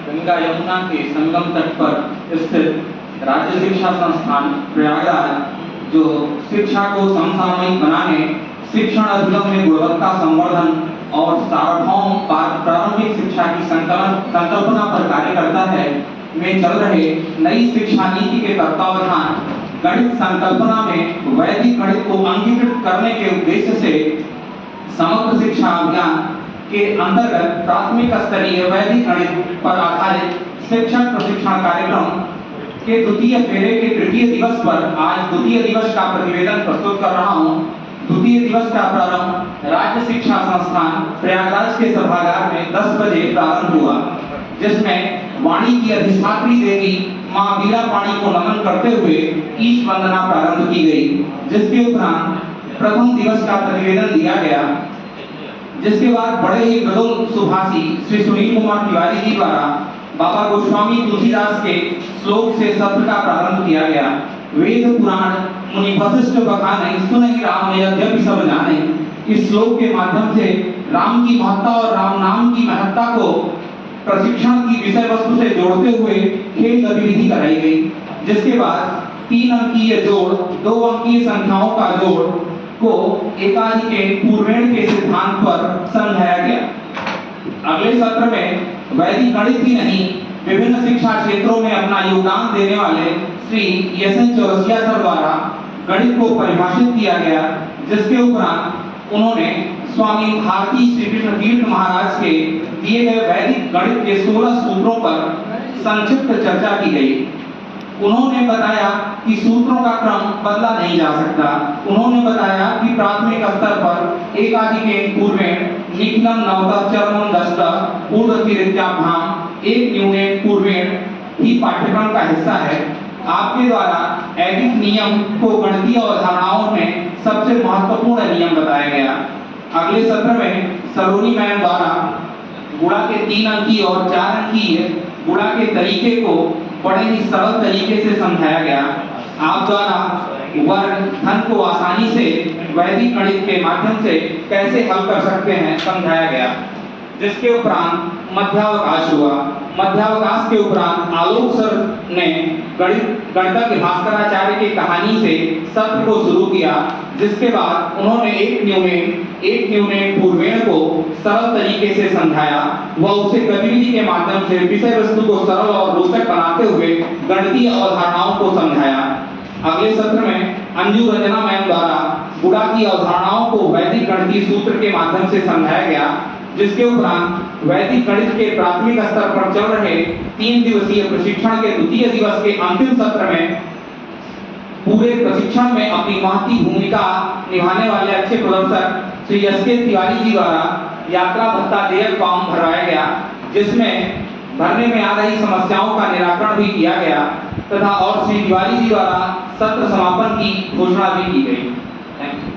गंगा यमुना के संगम तट पर स्थित राज्य शिक्षा संस्थान प्रयागराज जो शिक्षा को समसामयिक बनाने, शिक्षण अधिगम में गुणवत्ता संवर्धन और सार्वभौम प्रारंभिक शिक्षा की संकल्पना पर कार्य करता है, में चल रहे नई शिक्षा नीति के तत्वावधान गणित संकल्पना में वैदिक गणित को अंगीकृत करने के उद्देश्य से समग्र शिक्षा अभियान के अंतर्गत प्राथमिक स्तरीय वैदिक गणित पर आधारित शिक्षण प्रशिक्षण कार्यक्रम के द्वितीय फेरे के तृतीय दिवस पर आज द्वितीय दिवस का प्रतिवेदन प्रस्तुत कर रहा हूं। द्वितीय दिवस का प्रारंभ राज्य शिक्षा संस्थान प्रयागराज के सभागार में 10 बजे प्रारंभ हुआ, जिसमें वाणी की अधिष्ठात्री देवी मां वीरापाणी को नमन करते हुए ईश वंदना प्रारंभ की गई, जिसके उपरांत प्रथम दिवस का प्रतिवेदन दिया गया, जिसके बाद बड़े ही गदोल सुभाषी श्री सुनील कुमार तिवारी जी द्वारा बाबा गोस्वामी तुलसीदास के श्लोक से सत्र का प्रारंभ किया गया। वेद पुराण मुनि वशिष्ठ बखाने सुनहि राम यद्यपि सब जाने, इस श्लोक के माध्यम से राम की महत्ता और राम नाम की महत्ता को प्रशिक्षण की विषय वस्तु से जोड़ते हुए खेल गतिविधि कराई गई, जिसके बाद 3 अंकीय जोड़ 2 अंकीय संख्याओं का जोड़ को एकाधिके पूर्वेण के सिद्धांत पर समझाया गया। अगले सत्र में वैदिक गणित ही नहीं, विभिन्न शिक्षा क्षेत्रों में अपना योगदान देने वाले श्री एस.एन. चौरसिया सर द्वारा गणित को परिभाषित किया गया, जिसके उपरांत उन्होंने स्वामी भारती श्री कृष्ण तीर्थ महाराज के दिए गए वैदिक गणित के 16 सूत्रों पर संक्षिप्त चर्चा की गई। उन्होंने बताया कि सूत्रों का क्रम बदला नहीं जा सकता। उन्होंने बताया कि प्राथमिक स्तर पर एकाधिके पूर्वेण निखिलम नवतः चरमम दष्टः ऊर्ध्वतिरित्याभ्याम एक न्यूनेन पूर्वेण ही पाठ्यक्रम का हिस्सा है। आपके द्वारा ऐगिक नियम को गणितीय अवधारणाओं में सबसे महत्वपूर्ण नियम बताया गया। अगले सत्र में सलोनी मैम द्वारा गुणा के 3 अंकीय और 4 अंकीय गुणा के तरीके को बड़े ही सरल तरीके से समझाया गया। आप द्वारा वर्ग धन को आसानी से वैदिक गणित के माध्यम से कैसे हल कर सकते हैं समझाया गया, जिसके उपरांत मध्यावकाश हुआ। मध्यावकाश के उपरांत आलोक सर ने गणितज्ञ भास्कराचार्य की कहानी से सत्र को शुरू किया, जिसके बाद उन्होंने एक न्यूनेन पूर्वेण को सरल तरीके से समझाया व उसे गतिविधि के माध्यम से विषय वस्तु को सरल और रोचक बनाते हुए गणितीय अवधारणाओं को समझाया। अगले सत्र में अंजू रंजना मैम द्वारा गुणा की अवधारणाओं को वैदिक गणितीय सूत्र के माध्यम से समझाया गया, जिसके उपरांत वैदिक गणित के प्राथमिक स्तर पर चल रहे 3 दिवसीय प्रशिक्षण के द्वितीय दिवस के अंतिम सत्र में पूरे प्रशिक्षण में अपनी महती भूमिका निभाने वाले अच्छे प्रदर्शक श्री एस.के. तिवारी जी द्वारा यात्रा भत्ता देयक फॉर्म भरवाया गया, जिसमें भरने में आ रही समस्याओं का निराकरण भी किया गया तथा और श्री तिवारी जी द्वारा सत्र समापन की घोषणा भी की गई। Thank you.